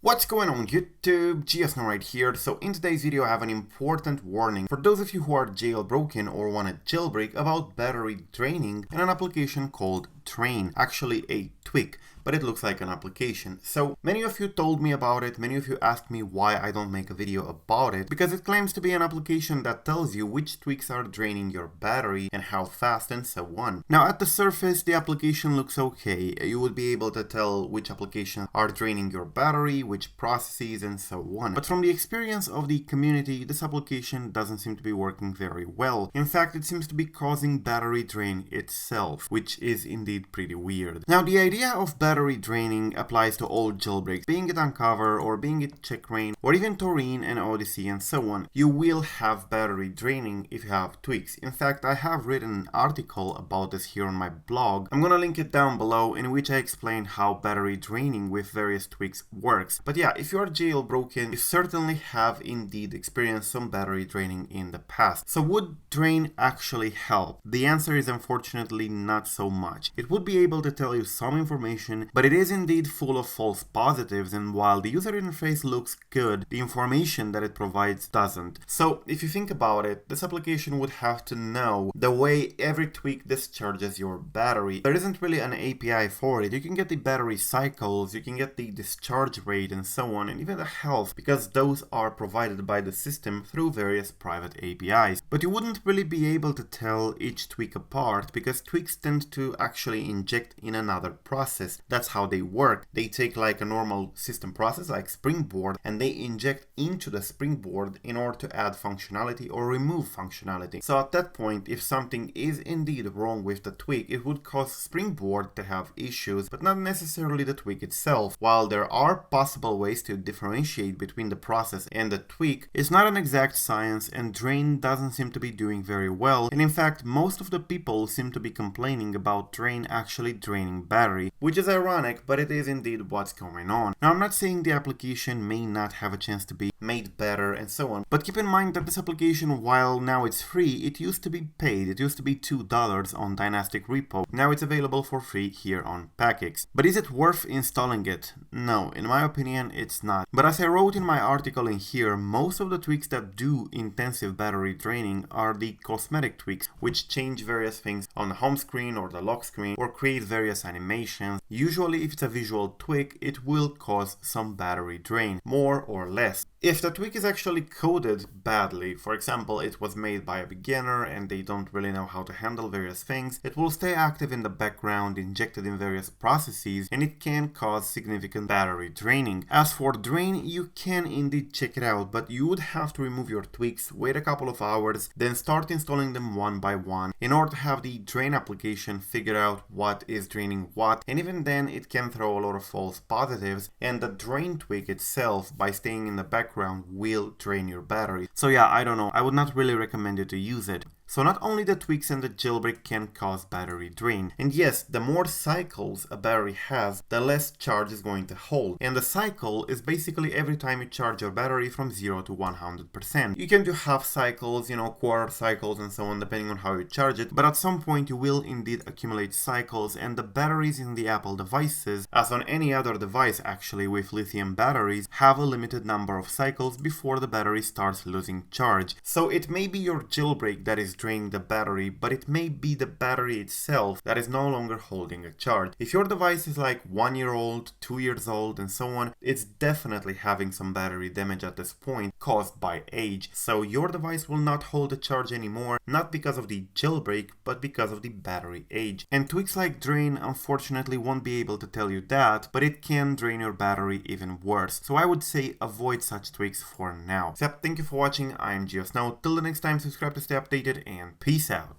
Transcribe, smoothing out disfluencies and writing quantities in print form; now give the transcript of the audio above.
What's going on YouTube? GeoSnow right here. So in today's video I have an important warning for those of you who are jailbroken or want to jailbreak about battery draining in an application called Drain, actually a tweak, but it looks like an application. So many of you told me about it, many of you asked me why I don't make a video about it, because it claims to be an application that tells you which tweaks are draining your battery and how fast and so on. Now at the surface the application looks okay, you would be able to tell which applications are draining your battery, which processes and so on. But from the experience of the community, this application doesn't seem to be working very well. In fact, it seems to be causing battery drain itself, which is indeed pretty weird. Now the idea of battery draining applies to all jailbreaks, being it Uncover or being it Checkra1n or even Taurine and Odyssey and so on. You will have battery draining if you have tweaks. In fact, I have written an article about this here on my blog. I'm gonna link it down below, in which I explain how battery draining with various tweaks works. But yeah, if you are jailbroken, you certainly have indeed experienced some battery draining in the past. So would Drain actually help? The answer is unfortunately not so much. It would be able to tell you some information, but it is indeed full of false positives, and while the user interface looks good, the information that it provides doesn't. So if you think about it, this application would have to know the way every tweak discharges your battery. There isn't really an API for it. You can get the battery cycles, you can get the discharge rate and so on, and even the health, because those are provided by the system through various private APIs. But you wouldn't really be able to tell each tweak apart, because tweaks tend to actually inject in another process. That's how they work. They take like a normal system process like Springboard and they inject into the Springboard in order to add functionality or remove functionality. So at that point, if something is indeed wrong with the tweak, it would cause Springboard to have issues, but not necessarily the tweak itself. While there are possible ways to differentiate between the process and the tweak, it's not an exact science, and Drain doesn't seem to be doing very well, and in fact most of the people seem to be complaining about Drain actually draining battery, which is ironic, but it is indeed what's going on. Now I'm not saying the application may not have a chance to be made better and so on, but keep in mind that this application, while now it's free, it used to be paid. It used to be $2 on Dynastic Repo. Now it's available for free here on PackX. But is it worth installing it? No, in my opinion it's not. But as I wrote in my article in here, most of the tweaks that do intensive battery draining are the cosmetic tweaks, which change various things on the home screen or the lock screen or create various animations. Usually if it's a visual tweak, it will cause some battery drain, more or less. If the tweak is actually coded badly, for example it was made by a beginner and they don't really know how to handle various things, it will stay active in the background, injected in various processes, and it can cause significant battery draining. As for Drain, you can indeed check it out, but you would have to remove your tweaks, wait a couple of hours, then start installing them one by one in order to have the Drain application figure out what is draining what, and even then it can throw a lot of false positives, and the Drain tweak itself, by staying in the background, will drain your battery. So yeah, I don't know, I would not really recommend you to use it. So not only the tweaks and the jailbreak can cause battery drain, and yes, the more cycles a battery has, the less charge is going to hold. And the cycle is basically every time you charge your battery from 0 to 100%. You can do half cycles, quarter cycles and so on, depending on how you charge it, but at some point you will indeed accumulate cycles, and the batteries in the Apple devices, as on any other device actually with lithium batteries, have a limited number of cycles before the battery starts losing charge. So it may be your jailbreak that is draining the battery, but it may be the battery itself that is no longer holding a charge. If your device is like 1 year old, 2 years old and so on, it's definitely having some battery damage at this point caused by age. So your device will not hold a charge anymore, not because of the jailbreak, but because of the battery age. And tweaks like Drain unfortunately won't be able to tell you that, but it can drain your battery even worse. So I would say avoid such tweaks for now. So thank you for watching, I am GeoSnow. Till the next time, subscribe to stay updated, and peace out.